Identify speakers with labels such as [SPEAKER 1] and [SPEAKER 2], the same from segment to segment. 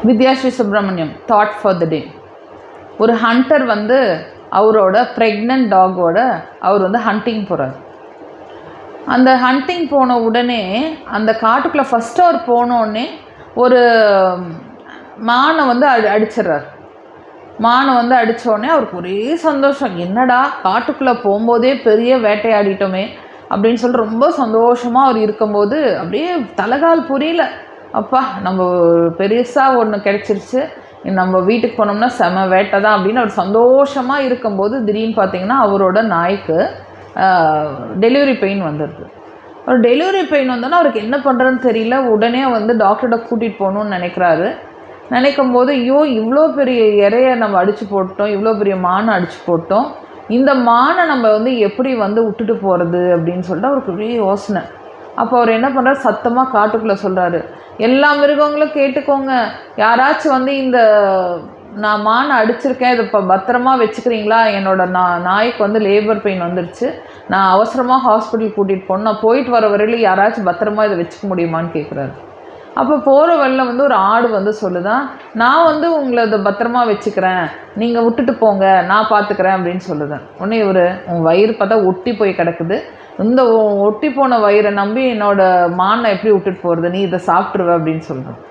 [SPEAKER 1] Vidyasri Subramaniam thought for the day. ஒரு hunter வந்து அவரோட ப்ரெக்னென்ட் டாகோட அவர் வந்து ஹண்டிங் போகிறார். அந்த ஹண்டிங் போன உடனே அந்த காட்டுக்குள்ளே ஃபஸ்ட்டு அவர் போனோடனே ஒரு மானை வந்து அடிச்சிட்றார். மானை வந்து அடித்தோடனே அவருக்கு ஒரே சந்தோஷம், என்னடா காட்டுக்குள்ளே போகும்போதே பெரிய வேட்டையாடிட்டோமே அப்படின்னு சொல்லிட்டு ரொம்ப சந்தோஷமாக அவர் இருக்கும்போது அப்படியே தலைகால் புரியல. அப்பா நம்ம பெருசாக ஒன்று கிடச்சிருச்சு, நம்ம வீட்டுக்கு போனோம்னா செம வேட்டை தான் அப்படின்னு அவர் சந்தோஷமாக இருக்கும்போது திடீர்னு பார்த்திங்கன்னா அவரோட நாய்க்கு டெலிவரி பெயின் வந்துடுது. ஒரு டெலிவரி பெயின் வந்தோன்னா அவருக்கு என்ன பண்ணுறதுன்னு தெரியல. உடனே வந்து டாக்டர்கிட்ட கூட்டிகிட்டு போகணுன்னு நினைக்கும் போது ஐயோ இவ்வளோ பெரிய இறையை நம்ம அடித்து போட்டோம், இவ்வளோ பெரிய மானை அடித்து போட்டோம், இந்த மானை நம்ம வந்து எப்படி வந்து விட்டுட்டு போகிறது அப்படின்னு சொல்லிட்டு அவருக்கு பெரிய யோசனை. அப்போ அவர் என்ன பண்ணுறாரு, சத்தமாக காட்டுக்குள்ளே சொல்கிறாரு, எல்லா மிருகங்களும் கேட்டுக்கோங்க, யாராச்சும் வந்து இந்த நான் மானை அடிச்சிருக்கேன், இதை இப்போ பத்திரமா வச்சுக்கிறீங்களா, நாய்க்கு வந்து லேபர் பெயின் வந்துடுச்சு, நான் அவசரமாக ஹாஸ்பிட்டல் கூட்டிகிட்டு போகணும், நான் போயிட்டு வர வரையிலும் யாராச்சும் பத்திரமா இதை வச்சுக்க முடியுமான்னு கேட்குறாரு. அப்போ போகிற வழியில் வந்து ஒரு ஆடு வந்து சொல்லுதான், நான் வந்து உங்களை இதை பத்திரமா வச்சுக்கிறேன், நீங்கள் விட்டுட்டு போங்க, நான் பார்த்துக்கிறேன் அப்படின்னு சொல்லுதேன். உடனே உன் வயிறு பார்த்தா ஒட்டி போய் கிடக்குது, இந்த ஒட்டி போன வயிறை நம்பி என்னோடய மானை எப்படி விட்டுட்டு போகிறது, நீ இதை சாப்பிட்ருவ அப்படின்னு சொல்கிறேன்.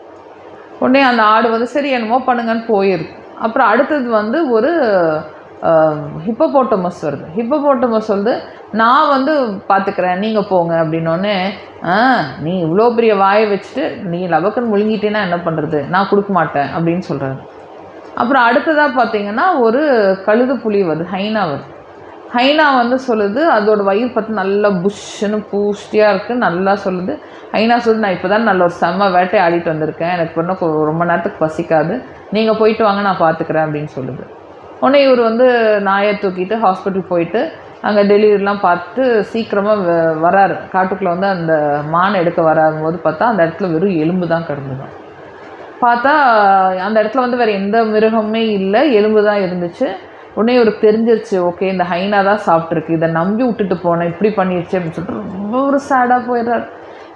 [SPEAKER 1] உடனே அந்த ஆடு வந்து சரி என்னமோ பண்ணுங்கன்னு போயிருக்கு. அப்புறம் அடுத்தது வந்து ஒரு ஹிப்போபோட்டமஸ் வருது. ஹிப்போபோட்டமஸ் வந்து நான் வந்து பார்த்துக்கிறேன், நீங்கள் போங்க அப்படின்னோடனே, நீ இவ்வளோ பெரிய வாயை வச்சுட்டு நீ லபக்கன் முழுங்கிட்டேன்னா என்ன பண்ணுறது, நான் கொடுக்க மாட்டேன் அப்படின்னு சொல்கிறாரு. அப்புறம் அடுத்ததாக பார்த்திங்கன்னா ஒரு கழுது புலி வருது, ஹைனா வருது. ஹைனா வந்து சொல்லுது, அதோட வயிறு பார்த்து நல்லா புஷ்ஷுன்னு பூஷ்டியாக இருக்குது, நல்லா சொல்லுது. ஹைனா சொல்லுது, நான் இப்போ தான் நல்ல ஒரு செம்ம வேட்டை ஆடிட்டு வந்திருக்கேன், எனக்கு இன்னும் ரொம்ப நேரத்துக்கு பசிக்காது, நீங்கள் போயிட்டு வாங்க, நான் பார்த்துக்கிறேன் அப்படின்னு சொல்லுது. உடனே இவர் வந்து நாயை தூக்கிட்டு ஹாஸ்பிட்டல் போயிட்டு அங்கே டெலிவரிலாம் பார்த்து சீக்கிரமாக வராரு. காட்டுக்குள்ளே வந்து அந்த மானை எடுக்க வராகும்போது பார்த்தா அந்த இடத்துல வெறும் எலும்பு தான் கிடந்துதான். பார்த்தா அந்த இடத்துல வந்து வேறு எந்த மிருகமே இல்லை, எலும்பு தான் இருந்துச்சு. உடனே இவருக்கு தெரிஞ்சிருச்சு, ஓகே இந்த ஹைனா தான் சாப்பிட்ருக்கு, இதை நம்பி விட்டுட்டு போனேன், இப்படி பண்ணிடுச்சு அப்படின்னு சொல்லிட்டு ரொம்ப ஒரு சேடாக போயிடுறாரு.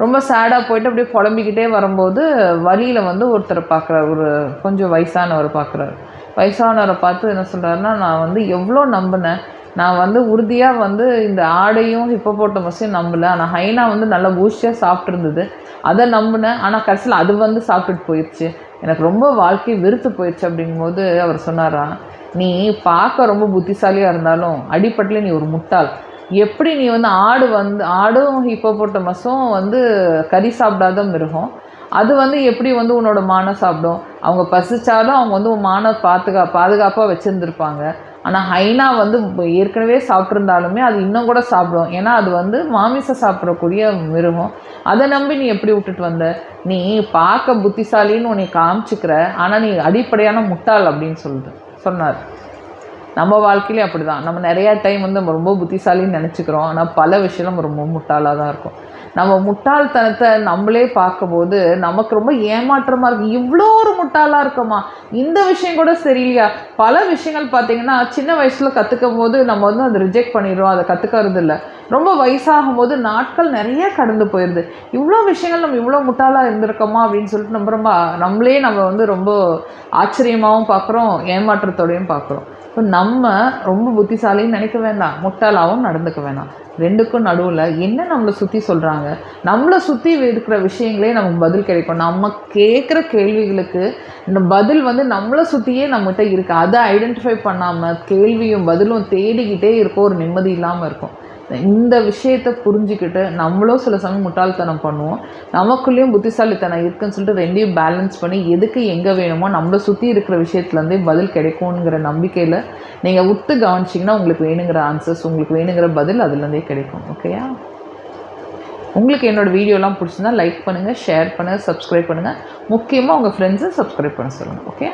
[SPEAKER 1] ரொம்ப சேடாக போயிட்டு அப்படியே புலம்பிக்கிட்டே வரும்போது வழியில் வந்து ஒருத்தரை பார்க்குறாரு, ஒரு கொஞ்சம் வயசானவர் பார்க்குறாரு. வயசானவரை பார்த்து என்ன சொல்கிறாருன்னா, நான் வந்து எவ்வளோ நம்பினேன், நான் வந்து உறுதியாக வந்து இந்த ஆடையும் ஹிப்போபோட்டமஸையும் நம்பலை, ஆனால் ஹைனா வந்து நல்லா பூஸ்டியாக சாப்பிட்ருந்தது, அதை நம்பினேன், ஆனால் கடைசியில் அது வந்து சாப்பிட்டுட்டு போயிடுச்சு, எனக்கு ரொம்ப வாழ்க்கை வெறுத்து போயிடுச்சு அப்படிங்கும்போது அவர் சொன்னாராம், நீ பார்க்க ரொம்ப புத்திசாலியாக இருந்தாலும் அடிப்படையில் நீ ஒரு முட்டாள். எப்படி நீ வந்து ஆடும் ஹிப்போபோட்டமஸும் வந்து கறி சாப்பிடாத மிருகம், அது வந்து எப்படி வந்து உன்னோட மானை சாப்பிடும், அவங்க பசிச்சாலும் அவங்க வந்து மானை பாதுகாப்பாக வச்சுருந்துருப்பாங்க. ஆனால் ஹைனா வந்து ஏற்கனவே சாப்பிட்ருந்தாலுமே அது இன்னும் கூட சாப்பிடும், ஏன்னா அது வந்து மாமிசம் சாப்பிடக்கூடிய மிருகம், அதை நம்பி நீ எப்படி விட்டுட்டு வந்த, நீ பார்க்க புத்திசாலின்னு உன்னை காமிச்சிக்கிற, ஆனால் நீ அடிப்படையான முட்டாள் அப்படின்னு சொன்னார். நம்ம வாழ்க்கையிலே அப்படி தான், நம்ம நிறையா டைம் வந்து நம்ம ரொம்ப புத்திசாலின்னு நினச்சிக்கிறோம், ஆனால் பல விஷயம் நம்ம ரொம்ப முட்டாளாக தான் இருக்கும். நம்ம முட்டாள்தனத்தை நம்மளே பார்க்கும்போது நமக்கு ரொம்ப ஏமாற்றமாக இருக்குது, இவ்வளோ ஒரு முட்டாளாக இருக்கோமா, இந்த விஷயம் கூட சரியில்லையா. பல விஷயங்கள் பார்த்திங்கன்னா சின்ன வயசில் கற்றுக்கும் போது நம்ம வந்து அதை ரிஜெக்ட் பண்ணிடுறோம், அதை கற்றுக்கிறது இல்லை. ரொம்ப வயசாகும் போது நாட்கள் நிறைய கடந்து போயிடுது, இவ்வளோ விஷயங்கள் நம்ம இவ்வளோ முட்டாளாக இருந்திருக்கோமா அப்படின்னு சொல்லிட்டு நம்ம வந்து ரொம்ப ஆச்சரியமாகவும் பார்க்குறோம், ஏமாற்றத்தோடையும் பார்க்குறோம். இப்போ நம்ம ரொம்ப புத்திசாலின்னு நினைக்க வேண்டாம், முட்டாளாகவும் நடந்துக்க வேண்டாம். ரெண்டுக்கும் நடுவில் என்ன நம்மளை சுற்றி சொல்கிறாங்க, நம்மளை சுற்றி இருக்கிற விஷயங்களே நமக்கு பதில் கிடைக்கும். நம்ம கேட்குற கேள்விகளுக்கு இந்த பதில் வந்து நம்மளை சுற்றியே நம்மகிட்ட இருக்குது. அதை ஐடென்டிஃபை பண்ணாமல் கேள்வியும் பதிலும் தேடிக்கிட்டே இருக்கும், ஒரு நிம்மதி இல்லாமல் இருக்கும். இந்த விஷயத்தை புரிஞ்சுக்கிட்டு நம்மளும் சில சமயம் முட்டாள்தனம் பண்ணுவோம், நமக்குள்ளேயும் புத்திசாலித்தனம் இருக்குதுன்னு சொல்லிட்டு ரெண்டையும் பேலன்ஸ் பண்ணி எதுக்கு எங்கே வேணுமோ நம்மளை சுற்றி இருக்கிற விஷயத்துலேருந்தே பதில் கிடைக்கும்ங்கிற நம்பிக்கையில் நீங்கள் உத்து கவனிச்சிங்கன்னா உங்களுக்கு வேணுங்கிற ஆன்சர்ஸ், உங்களுக்கு வேணுங்கிற பதில் அதுலேருந்தே கிடைக்கும். ஓகேயா? உங்களுக்கு என்னோடய வீடியோலாம் பிடிச்சிருந்தா லைக் பண்ணுங்கள், ஷேர் பண்ணுங்கள், சப்ஸ்கிரைப் பண்ணுங்கள், முக்கியமாக உங்கள் ஃப்ரெண்ட்ஸை சப்ஸ்கிரைப் பண்ண சொல்லுங்கள். ஓகே?